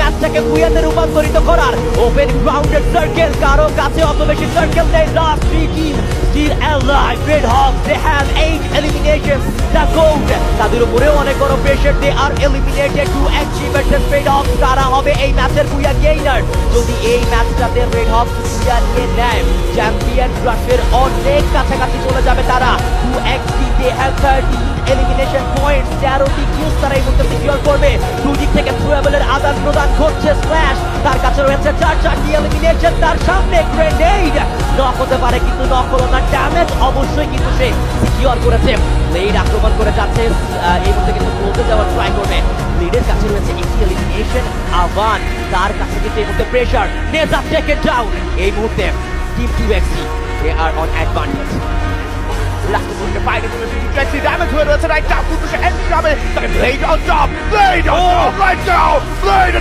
ম্যাচটাকে বুয়াতে রূপান্তরিত করার open grounded circle কারো কাছে অত বেশি সার্কেল নেই last 3 team still alive Red Hawks they have 8 eliminations the gold তাদের উপরেও অনেক বড় pressure they are eliminated to achieve versus Red Hawks তারা হবে এই ম্যাচের বুয়া গেইনার যদি এই ম্যাচটাতে Red Hawks বুয়া নিয়ে নেয় চ্যাম্পিয়ন ক্রাশের অনেক কাছাকাছি চলে যাবে তারা 2xp they have 13 elimination points 13টি kills তারা এই মুহূর্তে সিকিউর করবে দুদিক থেকে ট্রাভেলের আদান প্রদান করছে স্ল্যাশ তার কাছে রয়েছে 4টি এলিমিনেশন তার সামনে গ্রেনেড নক হতে পারে কিন্তু নক হলো না ড্যামেজ অবশ্যই কিন্তু সে সিকিউর করেছে ব্লেড আক্রমণ করে যাচ্ছে এই মুহূর্তে কিন্তু ক্লোজে যাওয়ার ট্রাই করবে ব্লেডের কাছে রয়েছে একটি এলিমিনেশন আভান তার কাছে কিন্তু এই মুহূর্তে প্রেশার নেজা টেকেন ডাউন এই মুহূর্তে team 2xp they are on advantage Last of the fight into the Jesse damage হয়ে রয়েছে রাইট নাও কিন্তু সে এন্ড যাবে তাকে blade on top right now Blade